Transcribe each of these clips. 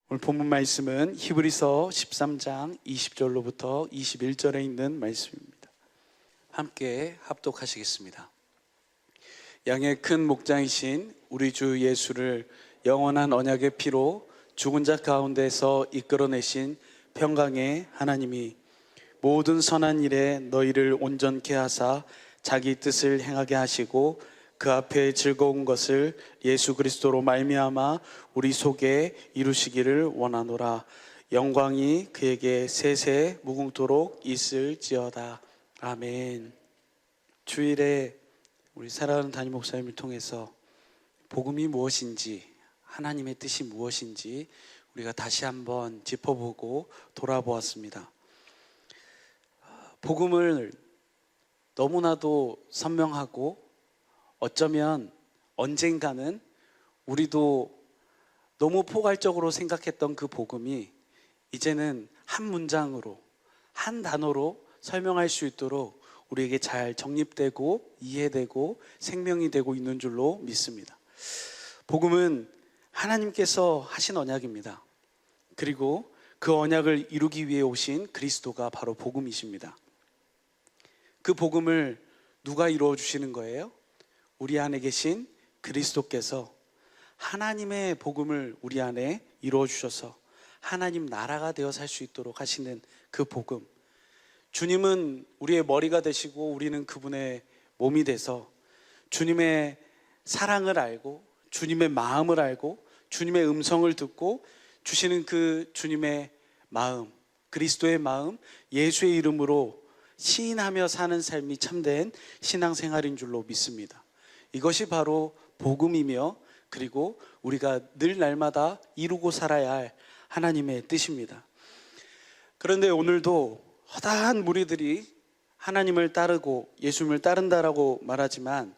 오늘 본문 말씀은 히브리서 13장 20절로부터 21절에 있는 말씀입니다. 함께 합독하시겠습니다. 양의 큰 목장이신 우리 주 예수를 영원한 언약의 피로 죽은 자 가운데서 이끌어내신 평강의 하나님이 모든 선한 일에 너희를 온전케 하사 자기 뜻을 행하게 하시고 그 앞에 즐거운 것을 예수 그리스도로 말미암아 우리 속에 이루시기를 원하노라. 영광이 그에게 세세 무궁토록 있을지어다. 아멘. 주일에 우리 사랑하는 담임 목사님을 통해서 복음이 무엇인지, 하나님의 뜻이 무엇인지 우리가 다시 한번 짚어보고 돌아보았습니다. 복음을 너무나도 선명하고 어쩌면 언젠가는 우리도 너무 포괄적으로 생각했던 그 복음이 이제는 한 문장으로, 한 단어로 설명할 수 있도록 우리에게 잘 정립되고 이해되고 생명이 되고 있는 줄로 믿습니다. 복음은 하나님께서 하신 언약입니다. 그리고 그 언약을 이루기 위해 오신 그리스도가 바로 복음이십니다. 그 복음을 누가 이루어 주시는 거예요? 우리 안에 계신 그리스도께서 하나님의 복음을 우리 안에 이루어 주셔서 하나님 나라가 되어 살 수 있도록 하시는 그 복음. 주님은 우리의 머리가 되시고 우리는 그분의 몸이 돼서 주님의 사랑을 알고 주님의 마음을 알고 주님의 음성을 듣고 주시는 그 주님의 마음, 그리스도의 마음, 예수의 이름으로 시인하며 사는 삶이 참된 신앙생활인 줄로 믿습니다. 이것이 바로 복음이며 그리고 우리가 늘 날마다 이루고 살아야 할 하나님의 뜻입니다. 그런데 오늘도 허다한 무리들이 하나님을 따르고 예수님을 따른다라고 말하지만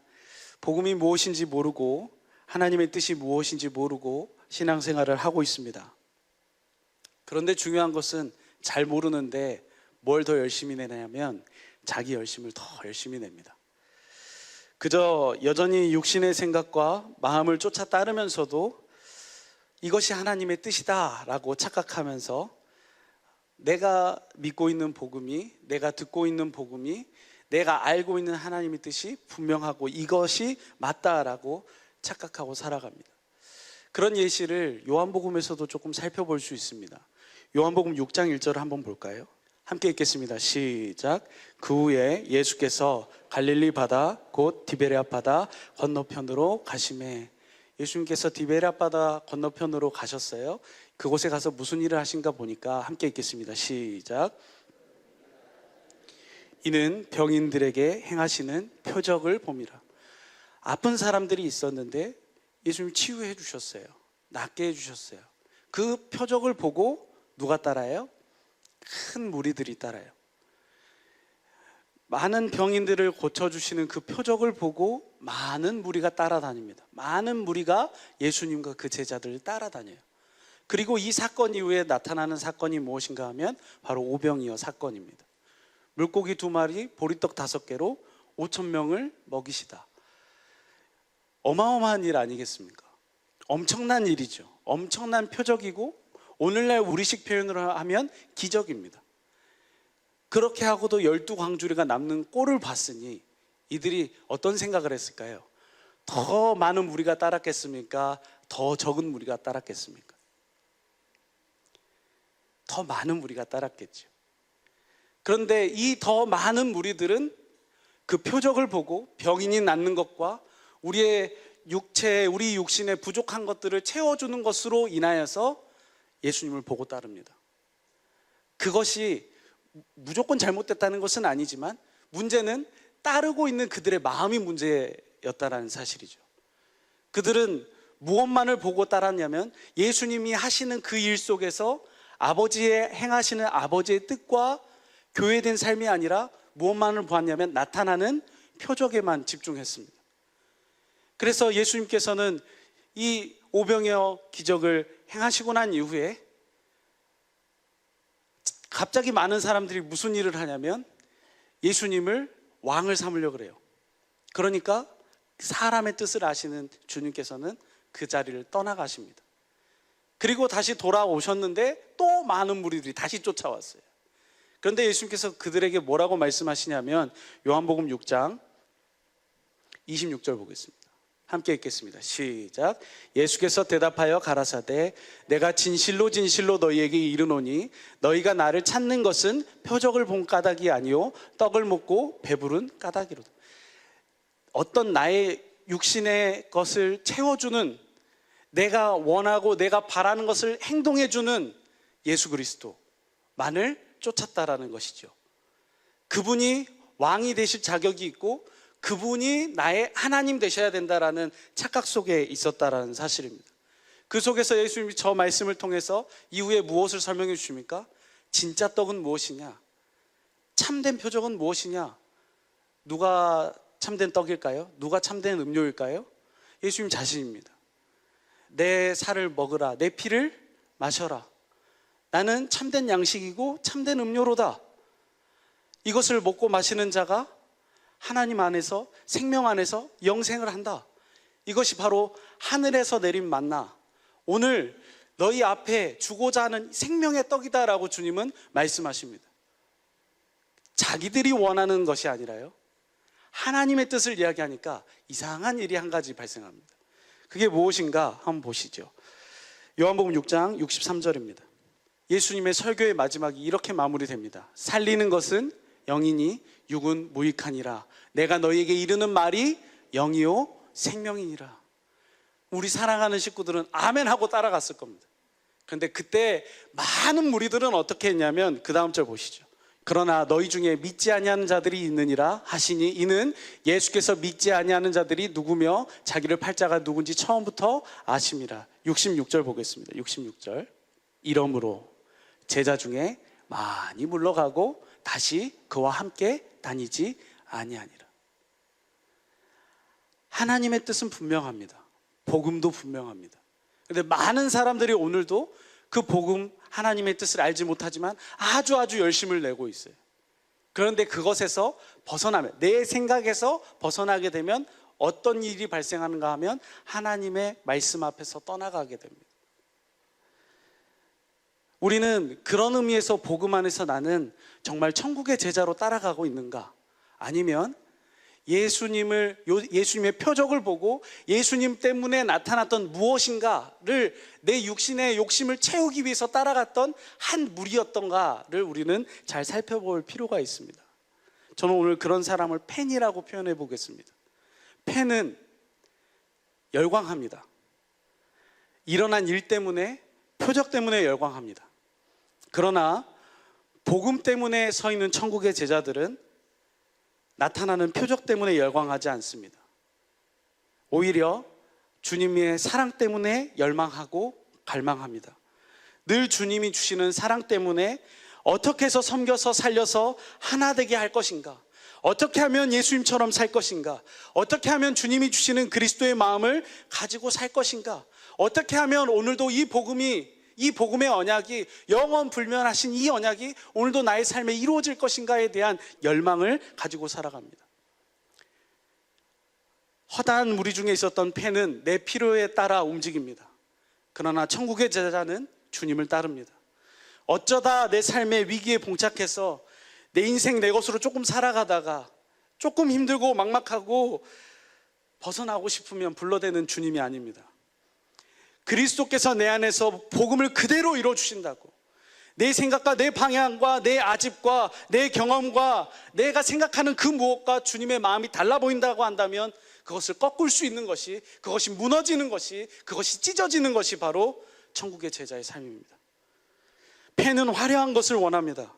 복음이 무엇인지 모르고 하나님의 뜻이 무엇인지 모르고 신앙생활을 하고 있습니다. 그런데 중요한 것은 잘 모르는데 뭘 더 열심히 내냐면 자기 열심을 더 열심히 냅니다. 그저 여전히 육신의 생각과 마음을 쫓아 따르면서도 이것이 하나님의 뜻이다 라고 착각하면서 내가 믿고 있는 복음이, 내가 듣고 있는 복음이, 내가 알고 있는 하나님의 뜻이 분명하고 이것이 맞다라고 착각하고 살아갑니다. 그런 예시를 요한복음에서도 조금 살펴볼 수 있습니다. 요한복음 6장 1절을 한번 볼까요? 함께 읽겠습니다. 시작. 그 후에 예수께서 갈릴리 바다 곧 디베랴 바다 건너편으로 가시매. 예수님께서 디베랴 바다 건너편으로 가셨어요. 그곳에 가서 무슨 일을 하신가 보니까 함께 읽겠습니다. 시작. 이는 병인들에게 행하시는 표적을 봄이라. 아픈 사람들이 있었는데 예수님 치유해 주셨어요. 낫게 해주셨어요. 그 표적을 보고 누가 따라요? 큰 무리들이 따라요. 많은 병인들을 고쳐주시는 그 표적을 보고 많은 무리가 따라다닙니다. 많은 무리가 예수님과 그 제자들을 따라다녀요. 그리고 이 사건 이후에 나타나는 사건이 무엇인가 하면 바로 오병이어 사건입니다. 물고기 2마리, 보리떡 5개로 5,000명을 먹이시다. 어마어마한 일 아니겠습니까? 엄청난 일이죠. 엄청난 표적이고 오늘날 우리식 표현으로 하면 기적입니다. 그렇게 하고도 12광주리가 남는 꼴을 봤으니 이들이 어떤 생각을 했을까요? 더 많은 무리가 따랐겠습니까? 더 적은 무리가 따랐겠습니까? 더 많은 무리가 따랐겠죠. 그런데 이 더 많은 무리들은 그 표적을 보고 병인이 낫는 것과 우리의 육체, 우리 육신의 부족한 것들을 채워주는 것으로 인하여서 예수님을 보고 따릅니다. 그것이 무조건 잘못됐다는 것은 아니지만 문제는 따르고 있는 그들의 마음이 문제였다라는 사실이죠. 그들은 무엇만을 보고 따랐냐면 예수님이 하시는 그 일 속에서 아버지의 행하시는 아버지의 뜻과 교회된 삶이 아니라 무엇만을 보았냐면 나타나는 표적에만 집중했습니다. 그래서 예수님께서는 이 오병이어 기적을 행하시고 난 이후에 갑자기 많은 사람들이 무슨 일을 하냐면 예수님을 왕을 삼으려고 그래요. 그러니까 사람의 뜻을 아시는 주님께서는 그 자리를 떠나가십니다. 그리고 다시 돌아오셨는데 또 많은 무리들이 다시 쫓아왔어요. 그런데 예수님께서 그들에게 뭐라고 말씀하시냐면 요한복음 6장 26절 보겠습니다. 함께 읽겠습니다. 시작. 예수께서 대답하여 가라사대 내가 진실로 진실로 너희에게 이르노니 너희가 나를 찾는 것은 표적을 본 까닭이 아니요 떡을 먹고 배부른 까닭이로다. 어떤 나의 육신의 것을 채워주는, 내가 원하고 내가 바라는 것을 행동해주는 예수 그리스도만을 쫓았다라는 것이죠. 그분이 왕이 되실 자격이 있고 그분이 나의 하나님 되셔야 된다라는 착각 속에 있었다라는 사실입니다. 그 속에서 예수님이 저 말씀을 통해서 이후에 무엇을 설명해 주십니까? 진짜 떡은 무엇이냐? 참된 표적은 무엇이냐? 누가 참된 떡일까요? 누가 참된 음료일까요? 예수님 자신입니다. 내 살을 먹으라, 내 피를 마셔라. 나는 참된 양식이고 참된 음료로다. 이것을 먹고 마시는 자가 하나님 안에서, 생명 안에서 영생을 한다. 이것이 바로 하늘에서 내린 만나, 오늘 너희 앞에 주고자 하는 생명의 떡이다라고 주님은 말씀하십니다. 자기들이 원하는 것이 아니라요, 하나님의 뜻을 이야기하니까 이상한 일이 한 가지 발생합니다. 그게 무엇인가 한번 보시죠. 요한복음 6장 63절입니다. 예수님의 설교의 마지막이 이렇게 마무리됩니다. 살리는 것은 영이니 육은 무익하니라. 내가 너희에게 이르는 말이 영이요 생명이니라. 우리 사랑하는 식구들은 아멘 하고 따라갔을 겁니다. 그런데 그때 많은 무리들은 어떻게 했냐면 그 다음 절 보시죠. 그러나 너희 중에 믿지 아니하는 자들이 있느니라 하시니 이는 예수께서 믿지 아니하는 자들이 누구며 자기를 팔자가 누군지 처음부터 아심이라. 66절 보겠습니다. 66절. 이러므로 제자 중에 많이 물러가고 다시 그와 함께 다니지 아니하니라. 하나님의 뜻은 분명합니다. 복음도 분명합니다. 그런데 많은 사람들이 오늘도 그 복음, 하나님의 뜻을 알지 못하지만 아주 열심을 내고 있어요. 그런데 그것에서 벗어나면, 내 생각에서 벗어나게 되면 어떤 일이 발생하는가 하면 하나님의 말씀 앞에서 떠나가게 됩니다. 우리는 그런 의미에서 복음 안에서 나는 정말 천국의 제자로 따라가고 있는가? 아니면 예수님의 표적을 보고 예수님 때문에 나타났던 무엇인가를 내 육신의 욕심을 채우기 위해서 따라갔던 한 무리였던가를 우리는 잘 살펴볼 필요가 있습니다. 저는 오늘 그런 사람을 팬이라고 표현해 보겠습니다. 팬은 열광합니다. 일어난 일 때문에, 표적 때문에 열광합니다. 그러나 복음 때문에 서 있는 천국의 제자들은 나타나는 표적 때문에 열광하지 않습니다. 오히려 주님의 사랑 때문에 열망하고 갈망합니다. 늘 주님이 주시는 사랑 때문에 어떻게 해서 섬겨서 살려서 하나 되게 할 것인가, 어떻게 하면 예수님처럼 살 것인가, 어떻게 하면 주님이 주시는 그리스도의 마음을 가지고 살 것인가, 어떻게 하면 오늘도 이 복음의 언약이, 영원 불면하신 이 언약이 오늘도 나의 삶에 이루어질 것인가에 대한 열망을 가지고 살아갑니다. 허다한 무리 중에 있었던 팬은 내 필요에 따라 움직입니다. 그러나 천국의 제자는 주님을 따릅니다. 어쩌다 내 삶의 위기에 봉착해서 내 인생 내 것으로 조금 살아가다가 조금 힘들고 막막하고 벗어나고 싶으면 불러대는 주님이 아닙니다. 그리스도께서 내 안에서 복음을 그대로 이루어주신다고, 내 생각과 내 방향과 내 아집과 내 경험과 내가 생각하는 그 무엇과 주님의 마음이 달라 보인다고 한다면 그것을 꺾을 수 있는 것이, 그것이 무너지는 것이, 그것이 찢어지는 것이 바로 천국의 제자의 삶입니다. 팬은 화려한 것을 원합니다.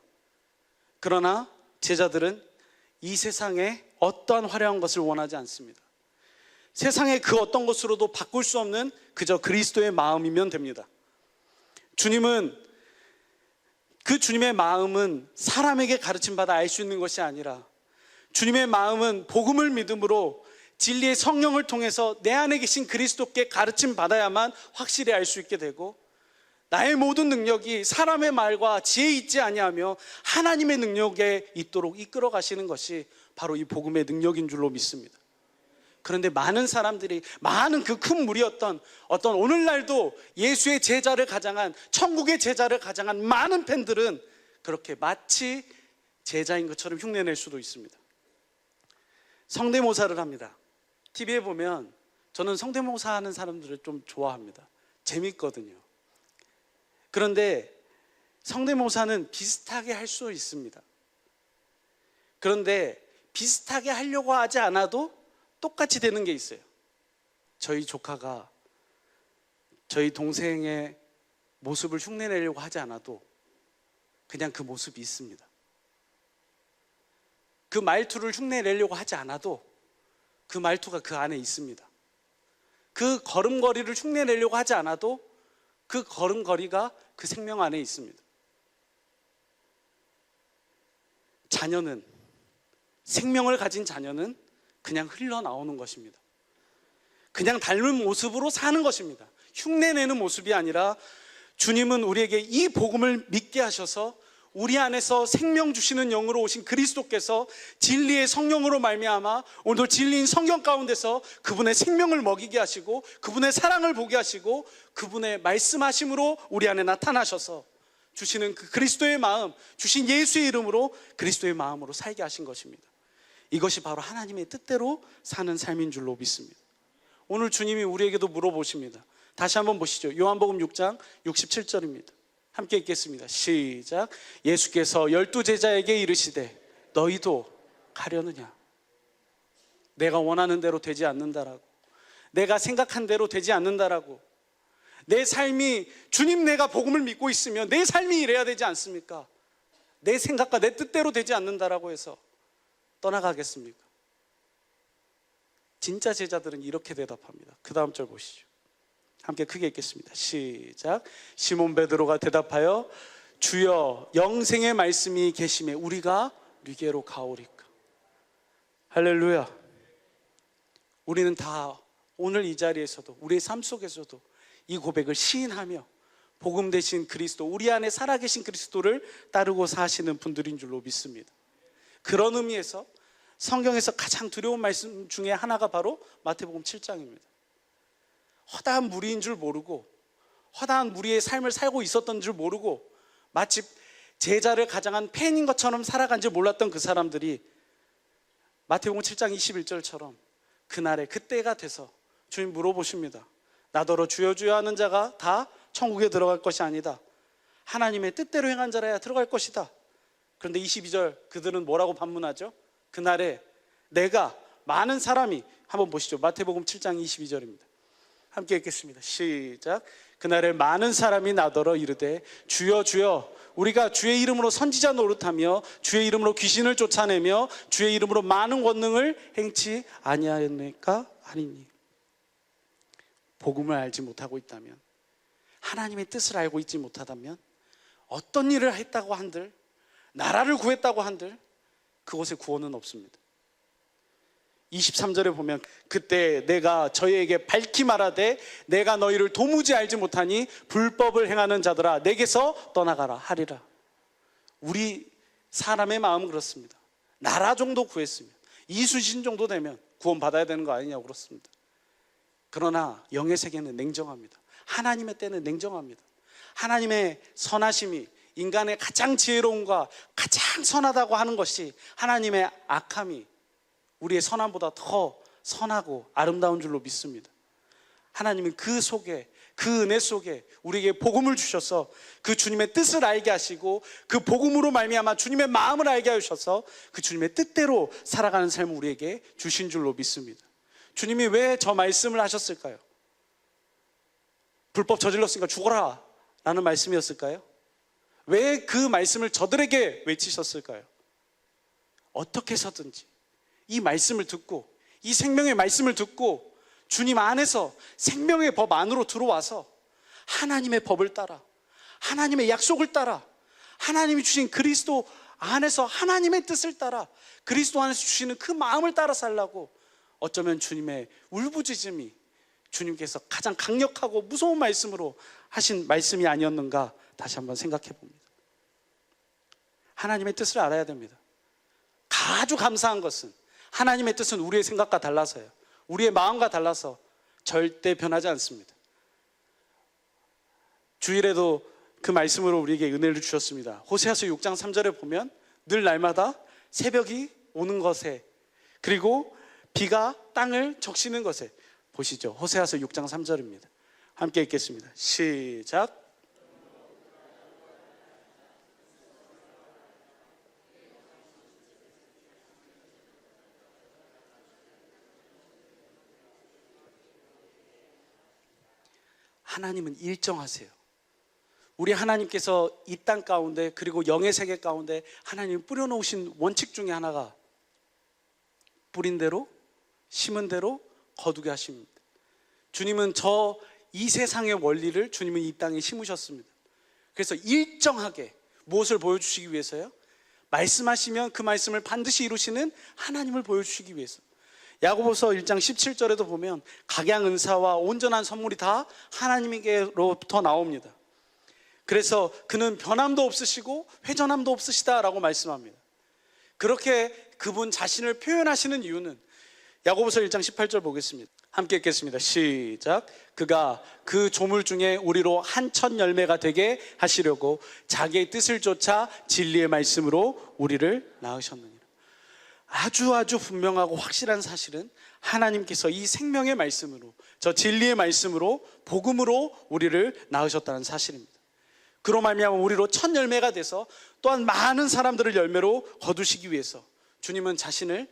그러나 제자들은 이 세상에 어떠한 화려한 것을 원하지 않습니다. 세상의 그 어떤 것으로도 바꿀 수 없는 그저 그리스도의 마음이면 됩니다. 주님의 마음은 사람에게 가르침받아 알 수 있는 것이 아니라, 주님의 마음은 복음을 믿음으로 진리의 성령을 통해서 내 안에 계신 그리스도께 가르침 받아야만 확실히 알 수 있게 되고, 나의 모든 능력이 사람의 말과 지혜에 있지 아니하며 하나님의 능력에 있도록 이끌어 가시는 것이 바로 이 복음의 능력인 줄로 믿습니다. 그런데 많은 사람들이, 많은 그 큰 무리였던 어떤 오늘날도 예수의 제자를 가장한, 천국의 제자를 가장한 많은 팬들은 그렇게 마치 제자인 것처럼 흉내낼 수도 있습니다. 성대모사를 합니다. TV에 보면 저는 성대모사 하는 사람들을 좀 좋아합니다. 재밌거든요. 그런데 성대모사는 비슷하게 할 수 있습니다. 그런데 비슷하게 하려고 하지 않아도 똑같이 되는 게 있어요. 저희 조카가 저희 동생의 모습을 흉내내려고 하지 않아도 그냥 그 모습이 있습니다. 그 말투를 흉내내려고 하지 않아도 그 말투가 그 안에 있습니다. 그 걸음걸이를 흉내내려고 하지 않아도 그 걸음걸이가 그 생명 안에 있습니다. 자녀는, 생명을 가진 자녀는 그냥 흘러나오는 것입니다. 그냥 닮은 모습으로 사는 것입니다. 흉내내는 모습이 아니라 주님은 우리에게 이 복음을 믿게 하셔서 우리 안에서 생명 주시는 영으로 오신 그리스도께서 진리의 성령으로 말미암아 오늘도 진리인 성경 가운데서 그분의 생명을 먹이게 하시고 그분의 사랑을 보게 하시고 그분의 말씀하심으로 우리 안에 나타나셔서 주시는 그 그리스도의 마음, 주신 예수의 이름으로 그리스도의 마음으로 살게 하신 것입니다. 이것이 바로 하나님의 뜻대로 사는 삶인 줄로 믿습니다. 오늘 주님이 우리에게도 물어보십니다. 다시 한번 보시죠. 요한복음 6장 67절입니다. 함께 읽겠습니다. 시작. 예수께서 12제자에게 이르시되 너희도 가려느냐? 내가 원하는 대로 되지 않는다라고, 내가 생각한 대로 되지 않는다라고, 내 삶이, 주님 내가 복음을 믿고 있으면 내 삶이 이래야 되지 않습니까? 내 생각과 내 뜻대로 되지 않는다라고 해서 떠나가겠습니까? 진짜 제자들은 이렇게 대답합니다. 그 다음 절 보시죠. 함께 크게 읽겠습니다. 시작. 시몬 베드로가 대답하여 주여 영생의 말씀이 계심에 우리가 누게로 가오리까? 할렐루야. 우리는 다 오늘 이 자리에서도 우리의 삶 속에서도 이 고백을 시인하며 복음 되신 그리스도, 우리 안에 살아계신 그리스도를 따르고 사시는 분들인 줄로 믿습니다. 그런 의미에서 성경에서 가장 두려운 말씀 중에 하나가 바로 마태복음 7장입니다. 허다한 무리인 줄 모르고, 허다한 무리의 삶을 살고 있었던 줄 모르고, 마치 제자를 가장한 팬인 것처럼 살아간 줄 몰랐던 그 사람들이 마태복음 7장 21절처럼 그날에, 그때가 돼서 주님 물어보십니다. 나더러 주여 주여 하는 자가 다 천국에 들어갈 것이 아니다. 하나님의 뜻대로 행한 자라야 들어갈 것이다. 그런데 22절 그들은 뭐라고 반문하죠? 그날에 내가, 많은 사람이, 한번 보시죠. 마태복음 7장 22절입니다. 함께 읽겠습니다. 시작. 그날에 많은 사람이 나더러 이르되 주여 주여 우리가 주의 이름으로 선지자 노릇하며 주의 이름으로 귀신을 쫓아내며 주의 이름으로 많은 권능을 행치 아니하였나이까 하리니. 복음을 알지 못하고 있다면, 하나님의 뜻을 알고 있지 못하다면, 어떤 일을 했다고 한들, 나라를 구했다고 한들 그곳에 구원은 없습니다. 23절에 보면 그때 내가 저희에게 밝히 말하되 내가 너희를 도무지 알지 못하니 불법을 행하는 자들아 내게서 떠나가라 하리라. 우리 사람의 마음은 그렇습니다. 나라 정도 구했으면, 이수신 정도 되면 구원 받아야 되는 거 아니냐고 그렇습니다. 그러나 영의 세계는 냉정합니다. 하나님의 때는 냉정합니다. 하나님의 선하심이, 인간의 가장 지혜로움과 가장 선하다고 하는 것이 하나님의 악함이 우리의 선함보다 더 선하고 아름다운 줄로 믿습니다. 하나님은 그 속에, 그 은혜 속에 우리에게 복음을 주셔서 그 주님의 뜻을 알게 하시고 그 복음으로 말미암아 주님의 마음을 알게 하셔서 그 주님의 뜻대로 살아가는 삶을 우리에게 주신 줄로 믿습니다. 주님이 왜 저 말씀을 하셨을까요? 불법 저질렀으니까 죽어라 라는 말씀이었을까요? 왜 그 말씀을 저들에게 외치셨을까요? 어떻게 해서든지 이 말씀을 듣고, 이 생명의 말씀을 듣고 주님 안에서 생명의 법 안으로 들어와서 하나님의 법을 따라, 하나님의 약속을 따라, 하나님이 주신 그리스도 안에서 하나님의 뜻을 따라, 그리스도 안에서 주시는 그 마음을 따라 살라고, 어쩌면 주님의 울부짖음이 주님께서 가장 강력하고 무서운 말씀으로 하신 말씀이 아니었는가 다시 한번 생각해 봅니다. 하나님의 뜻을 알아야 됩니다. 아주 감사한 것은 하나님의 뜻은 우리의 생각과 달라서요. 우리의 마음과 달라서 절대 변하지 않습니다. 주일에도 그 말씀으로 우리에게 은혜를 주셨습니다. 호세아서 6장 3절에 보면 늘 날마다 새벽이 오는 것에, 그리고 비가 땅을 적시는 것에. 보시죠. 호세아서 6장 3절입니다. 함께 읽겠습니다. 시작. 하나님은 일정하세요. 우리 하나님께서 이 땅 가운데, 그리고 영의 세계 가운데 하나님이 뿌려놓으신 원칙 중에 하나가 뿌린 대로 심은 대로 거두게 하십니다. 주님은 이 세상의 원리를 주님은 이 땅에 심으셨습니다. 그래서 일정하게 무엇을 보여주시기 위해서요? 말씀하시면 그 말씀을 반드시 이루시는 하나님을 보여주시기 위해서. 야고보서 1장 17절에도 보면 각양 은사와 온전한 선물이 다 하나님께로부터 나옵니다. 그래서 그는 변함도 없으시고 회전함도 없으시다라고 말씀합니다. 그렇게 그분 자신을 표현하시는 이유는 야고보서 1장 18절 보겠습니다. 함께 읽겠습니다. 시작. 그가 그 조물 중에 우리로 한 첫 열매가 되게 하시려고 자기의 뜻을 쫓아 진리의 말씀으로 우리를 낳으셨느니라. 아주 분명하고 확실한 사실은 하나님께서 이 생명의 말씀으로, 저 진리의 말씀으로, 복음으로 우리를 낳으셨다는 사실입니다. 그로 말미암아 우리로 첫 열매가 돼서 또한 많은 사람들을 열매로 거두시기 위해서 주님은 자신을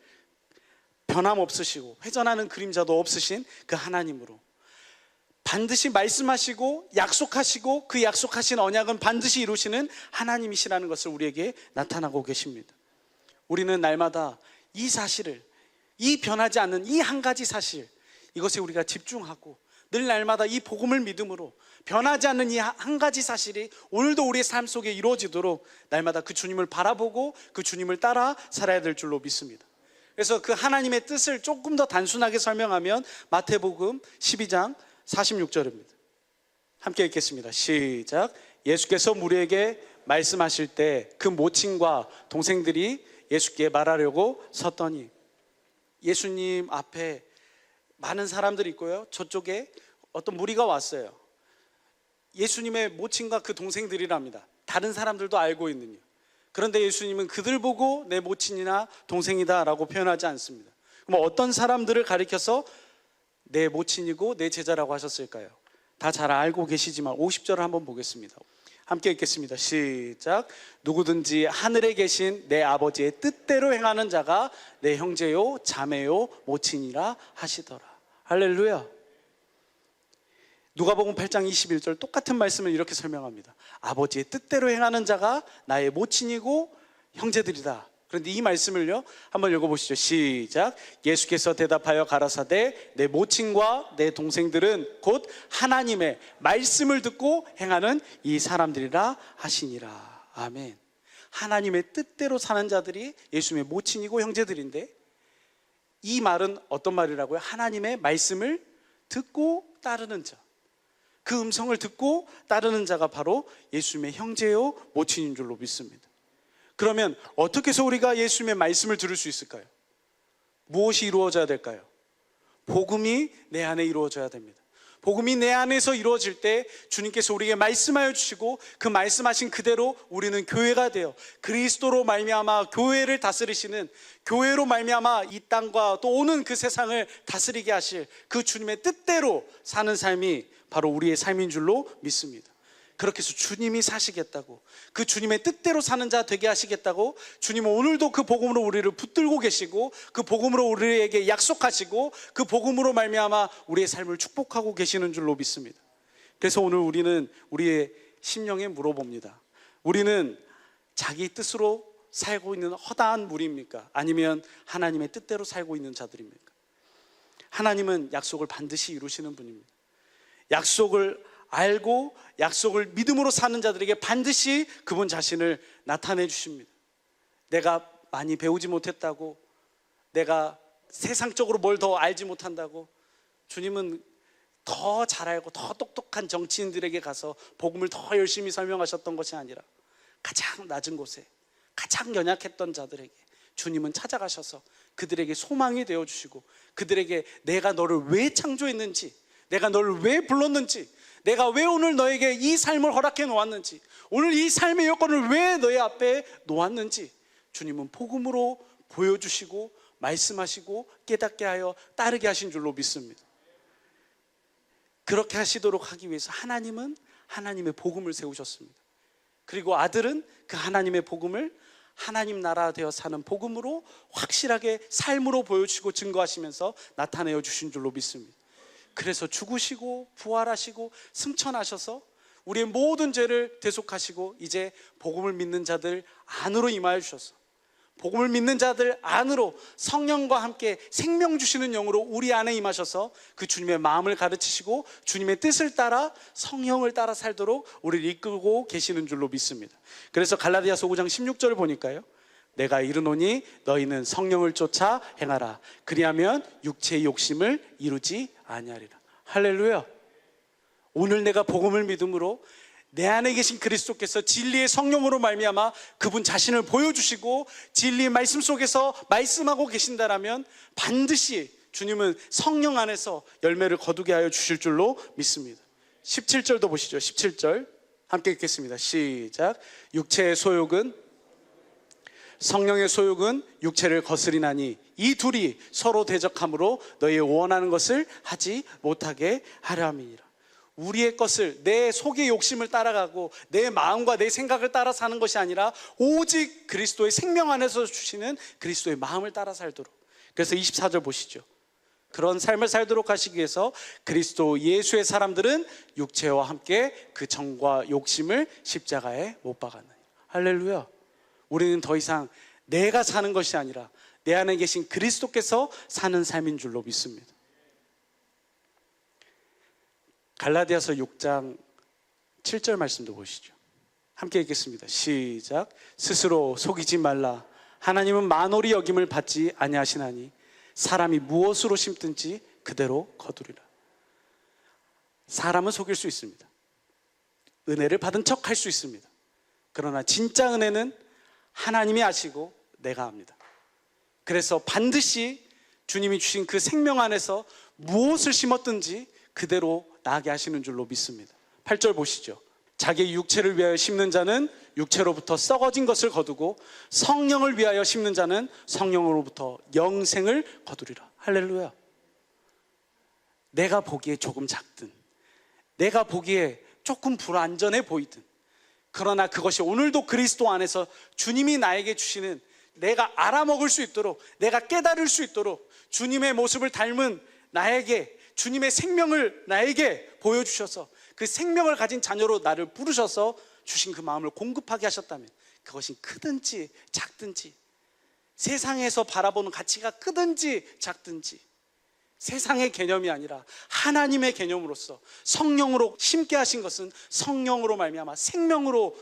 변함없으시고 회전하는 그림자도 없으신 그 하나님으로 반드시 말씀하시고 약속하시고 그 약속하신 언약은 반드시 이루시는 하나님이시라는 것을 우리에게 나타나고 계십니다. 우리는 날마다 이 사실을, 이 변하지 않는 이 한 가지 사실, 이것에 우리가 집중하고 늘 날마다 이 복음을 믿음으로 변하지 않는 이 한 가지 사실이 오늘도 우리의 삶 속에 이루어지도록 날마다 그 주님을 바라보고 그 주님을 따라 살아야 될 줄로 믿습니다. 그래서 그 하나님의 뜻을 조금 더 단순하게 설명하면 마태복음 12장 46절입니다. 함께 읽겠습니다. 시작. 예수께서 무리에게 말씀하실 때 그 모친과 동생들이 예수께 말하려고 섰더니, 예수님 앞에 많은 사람들이 있고요, 저쪽에 어떤 무리가 왔어요. 예수님의 모친과 그 동생들이랍니다. 다른 사람들도 알고 있는 일. 그런데 예수님은 그들 보고 내 모친이나 동생이다 라고 표현하지 않습니다. 그럼 어떤 사람들을 가리켜서 내 모친이고 내 제자라고 하셨을까요? 다 잘 알고 계시지만 50절을 한번 보겠습니다. 함께 읽겠습니다. 시작. 누구든지 하늘에 계신 내 아버지의 뜻대로 행하는 자가 내 형제요 자매요 모친이라 하시더라. 할렐루야. 누가복음 8장 21절 똑같은 말씀을 이렇게 설명합니다. 아버지의 뜻대로 행하는 자가 나의 모친이고 형제들이다. 그런데 이 말씀을요 한번 읽어보시죠. 시작. 예수께서 대답하여 가라사대 내 모친과 내 동생들은 곧 하나님의 말씀을 듣고 행하는 이 사람들이라 하시니라. 아멘. 하나님의 뜻대로 사는 자들이 예수님의 모친이고 형제들인데, 이 말은 어떤 말이라고요? 하나님의 말씀을 듣고 따르는 자, 그 음성을 듣고 따르는 자가 바로 예수님의 형제요 모친인 줄로 믿습니다. 그러면 어떻게 해서 우리가 예수님의 말씀을 들을 수 있을까요? 무엇이 이루어져야 될까요? 복음이 내 안에 이루어져야 됩니다. 복음이 내 안에서 이루어질 때 주님께서 우리에게 말씀하여 주시고 그 말씀하신 그대로 우리는 교회가 되어 그리스도로 말미암아 교회를 다스리시는, 교회로 말미암아 이 땅과 또 오는 그 세상을 다스리게 하실 그 주님의 뜻대로 사는 삶이 바로 우리의 삶인 줄로 믿습니다. 그렇게 해서 주님이 사시겠다고, 그 주님의 뜻대로 사는 자 되게 하시겠다고 주님은 오늘도 그 복음으로 우리를 붙들고 계시고 그 복음으로 우리에게 약속하시고 그 복음으로 말미암아 우리의 삶을 축복하고 계시는 줄로 믿습니다. 그래서 오늘 우리는 우리의 심령에 물어봅니다. 우리는 자기 뜻으로 살고 있는 허다한 무리입니까? 아니면 하나님의 뜻대로 살고 있는 자들입니까? 하나님은 약속을 반드시 이루시는 분입니다. 약속을 알고 약속을 믿음으로 사는 자들에게 반드시 그분 자신을 나타내 주십니다. 내가 많이 배우지 못했다고, 내가 세상적으로 뭘 더 알지 못한다고 주님은 더 잘 알고 더 똑똑한 정치인들에게 가서 복음을 더 열심히 설명하셨던 것이 아니라 가장 낮은 곳에 가장 연약했던 자들에게 주님은 찾아가셔서 그들에게 소망이 되어주시고, 그들에게 내가 너를 왜 창조했는지, 내가 너를 왜 불렀는지, 내가 왜 오늘 너에게 이 삶을 허락해 놓았는지, 오늘 이 삶의 여건을 왜 너의 앞에 놓았는지 주님은 복음으로 보여주시고 말씀하시고 깨닫게 하여 따르게 하신 줄로 믿습니다. 그렇게 하시도록 하기 위해서 하나님은 하나님의 복음을 세우셨습니다. 그리고 아들은 그 하나님의 복음을 하나님 나라 되어 사는 복음으로 확실하게 삶으로 보여주시고 증거하시면서 나타내어 주신 줄로 믿습니다. 그래서 죽으시고 부활하시고 승천하셔서 우리의 모든 죄를 대속하시고 이제 복음을 믿는 자들 안으로 임하여 주셔서 복음을 믿는 자들 안으로 성령과 함께 생명 주시는 영으로 우리 안에 임하셔서 그 주님의 마음을 가르치시고 주님의 뜻을 따라 성령을 따라 살도록 우리를 이끌고 계시는 줄로 믿습니다. 그래서 갈라디아서 5장 16절을 보니까요, 내가 이르노니 너희는 성령을 쫓아 행하라. 그리하면 육체의 욕심을 이루지 아니하리라. 할렐루야. 오늘 내가 복음을 믿음으로 내 안에 계신 그리스도께서 진리의 성령으로 말미암아 그분 자신을 보여주시고 진리의 말씀 속에서 말씀하고 계신다라면 반드시 주님은 성령 안에서 열매를 거두게 하여 주실 줄로 믿습니다. 17절도 보시죠. 17절 함께 읽겠습니다. 시작. 육체의 소욕은 성령의 소욕은 육체를 거스리나니 이 둘이 서로 대적함으로 너희의 원하는 것을 하지 못하게 하려 함이니라. 우리의 것을, 내 속의 욕심을 따라가고 내 마음과 내 생각을 따라 사는 것이 아니라 오직 그리스도의 생명 안에서 주시는 그리스도의 마음을 따라 살도록. 그래서 24절 보시죠. 그런 삶을 살도록 하시기 위해서 그리스도 예수의 사람들은 육체와 함께 그 정과 욕심을 십자가에 못 박았나니. 할렐루야. 우리는 더 이상 내가 사는 것이 아니라 내 안에 계신 그리스도께서 사는 삶인 줄로 믿습니다. 갈라디아서 6장 7절 말씀도 보시죠. 함께 읽겠습니다. 시작. 스스로 속이지 말라. 하나님은 만홀히 여김을 받지 아니하시나니 사람이 무엇으로 심든지 그대로 거두리라. 사람은 속일 수 있습니다. 은혜를 받은 척 할 수 있습니다. 그러나 진짜 은혜는 하나님이 아시고 내가 합니다. 그래서 반드시 주님이 주신 그 생명 안에서 무엇을 심었든지 그대로 나게 하시는 줄로 믿습니다. 8절 보시죠. 자기의 육체를 위하여 심는 자는 육체로부터 썩어진 것을 거두고 성령을 위하여 심는 자는 성령으로부터 영생을 거두리라. 할렐루야. 내가 보기에 조금 작든 내가 보기에 조금 불완전해 보이든, 그러나 그것이 오늘도 그리스도 안에서 주님이 나에게 주시는, 내가 알아먹을 수 있도록, 내가 깨달을 수 있도록 주님의 모습을 닮은 나에게 주님의 생명을 나에게 보여주셔서 그 생명을 가진 자녀로 나를 부르셔서 주신 그 마음을 공급하게 하셨다면, 그것이 크든지 작든지, 세상에서 바라보는 가치가 크든지 작든지, 세상의 개념이 아니라 하나님의 개념으로서 성령으로 심게 하신 것은 성령으로 말미암아 생명으로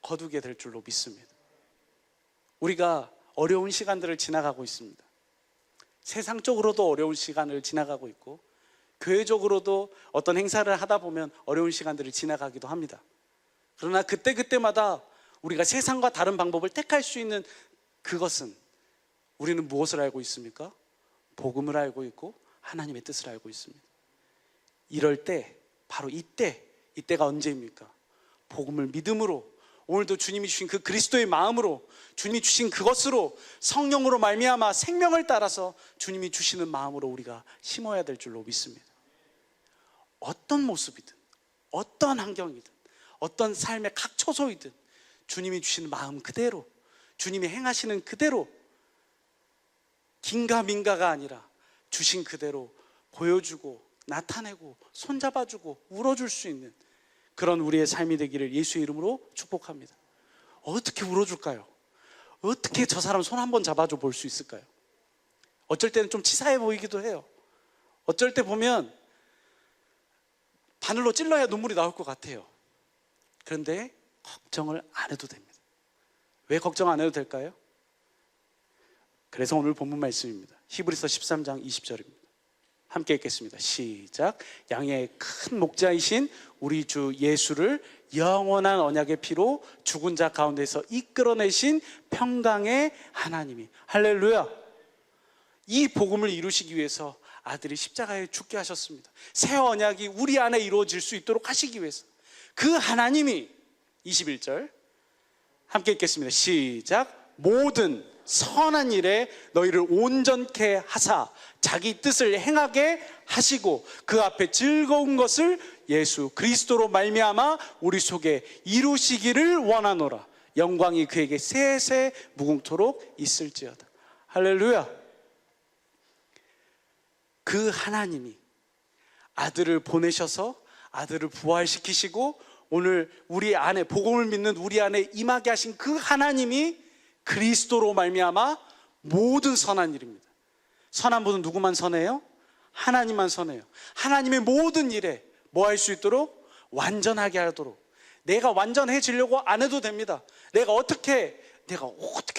거두게 될 줄로 믿습니다. 우리가 어려운 시간들을 지나가고 있습니다. 세상적으로도 어려운 시간을 지나가고 있고 교회적으로도 어떤 행사를 하다 보면 어려운 시간들을 지나가기도 합니다. 그러나 그때그때마다 우리가 세상과 다른 방법을 택할 수 있는 그것은, 우리는 무엇을 알고 있습니까? 복음을 알고 있고 하나님의 뜻을 알고 있습니다. 이럴 때, 바로 이때가 언제입니까? 복음을 믿음으로, 오늘도 주님이 주신 그 그리스도의 마음으로, 주님이 주신 그것으로 성령으로 말미암아 생명을 따라서 주님이 주시는 마음으로 우리가 심어야 될 줄로 믿습니다. 어떤 모습이든, 어떤 환경이든, 어떤 삶의 각 초소이든 주님이 주시는 마음 그대로, 주님이 행하시는 그대로, 긴가민가가 아니라 주신 그대로 보여주고 나타내고 손잡아주고 울어줄 수 있는 그런 우리의 삶이 되기를 예수의 이름으로 축복합니다. 어떻게 울어줄까요? 어떻게 저 사람 손 한번 잡아줘 볼 수 있을까요? 어쩔 때는 좀 치사해 보이기도 해요. 어쩔 때 보면 바늘로 찔러야 눈물이 나올 것 같아요. 그런데 걱정을 안 해도 됩니다. 왜 걱정 안 해도 될까요? 그래서 오늘 본문 말씀입니다. 히브리서 13장 20절입니다. 함께 읽겠습니다. 시작. 양의 큰 목자이신 우리 주 예수를 영원한 언약의 피로 죽은 자 가운데서 이끌어내신 평강의 하나님이, 할렐루야, 이 복음을 이루시기 위해서 아들이 십자가에 죽게 하셨습니다. 새 언약이 우리 안에 이루어질 수 있도록 하시기 위해서 그 하나님이 21절 함께 읽겠습니다. 시작. 모든 선한 일에 너희를 온전케 하사 자기 뜻을 행하게 하시고 그 앞에 즐거운 것을 예수 그리스도로 말미암아 우리 속에 이루시기를 원하노라. 영광이 그에게 세세 무궁토록 있을지어다. 할렐루야. 그 하나님이 아들을 보내셔서 아들을 부활시키시고 오늘 우리 안에 복음을 믿는 우리 안에 임하게 하신 그 하나님이 그리스도로 말미암아 모든 선한 일입니다. 선한 분은 누구만 선해요? 하나님만 선해요. 하나님의 모든 일에 뭐 할 수 있도록? 완전하게 하도록. 내가 완전해지려고 안 해도 됩니다. 내가 어떻게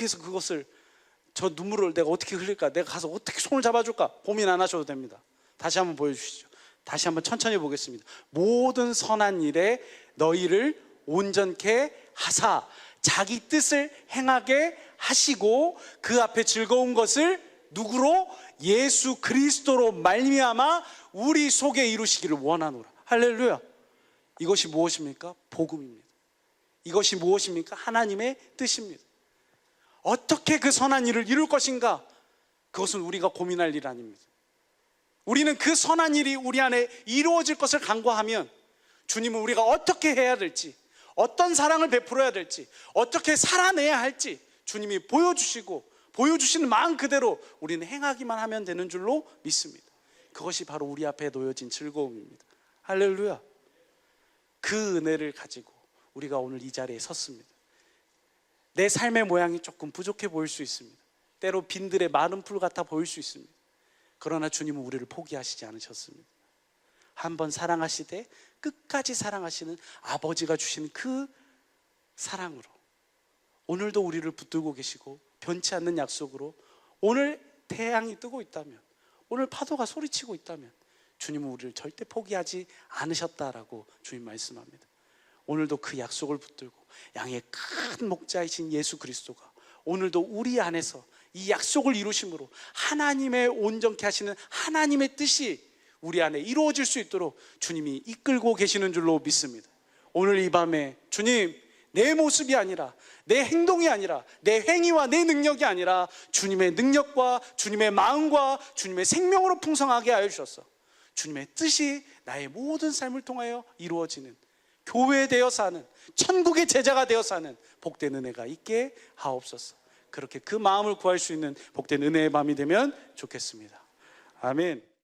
해서 그것을 저 눈물을 내가 어떻게 흘릴까? 내가 가서 어떻게 손을 잡아줄까? 고민 안 하셔도 됩니다. 다시 한번 보여주시죠. 다시 한번 천천히 보겠습니다. 모든 선한 일에 너희를 온전케 하사 자기 뜻을 행하게 하시고 그 앞에 즐거운 것을 누구로? 예수 그리스도로 말미암아 우리 속에 이루시기를 원하노라. 할렐루야. 이것이 무엇입니까? 복음입니다. 이것이 무엇입니까? 하나님의 뜻입니다. 어떻게 그 선한 일을 이룰 것인가? 그것은 우리가 고민할 일 아닙니다. 우리는 그 선한 일이 우리 안에 이루어질 것을 간구하면 주님은 우리가 어떻게 해야 될지, 어떤 사랑을 베풀어야 될지, 어떻게 살아내야 할지 주님이 보여주시고 보여주시는 마음 그대로 우리는 행하기만 하면 되는 줄로 믿습니다. 그것이 바로 우리 앞에 놓여진 즐거움입니다. 할렐루야. 그 은혜를 가지고 우리가 오늘 이 자리에 섰습니다. 내 삶의 모양이 조금 부족해 보일 수 있습니다. 때로 빈들의 마른 풀 같아 보일 수 있습니다. 그러나 주님은 우리를 포기하시지 않으셨습니다. 한번 사랑하시되 끝까지 사랑하시는 아버지가 주신 그 사랑으로 오늘도 우리를 붙들고 계시고 변치 않는 약속으로 오늘 태양이 뜨고 있다면, 오늘 파도가 소리치고 있다면 주님은 우리를 절대 포기하지 않으셨다라고 주님 말씀합니다. 오늘도 그 약속을 붙들고 양의 큰 목자이신 예수 그리스도가 오늘도 우리 안에서 이 약속을 이루심으로 하나님의 온전케 하시는 하나님의 뜻이 우리 안에 이루어질 수 있도록 주님이 이끌고 계시는 줄로 믿습니다. 오늘 이 밤에 주님, 내 모습이 아니라, 내 행동이 아니라, 내 행위와 내 능력이 아니라 주님의 능력과 주님의 마음과 주님의 생명으로 풍성하게 하여 주셨어. 주님의 뜻이 나의 모든 삶을 통하여 이루어지는 교회 되어 사는, 천국의 제자가 되어 사는 복된 은혜가 있게 하옵소서. 그렇게 그 마음을 구할 수 있는 복된 은혜의 밤이 되면 좋겠습니다. 아멘.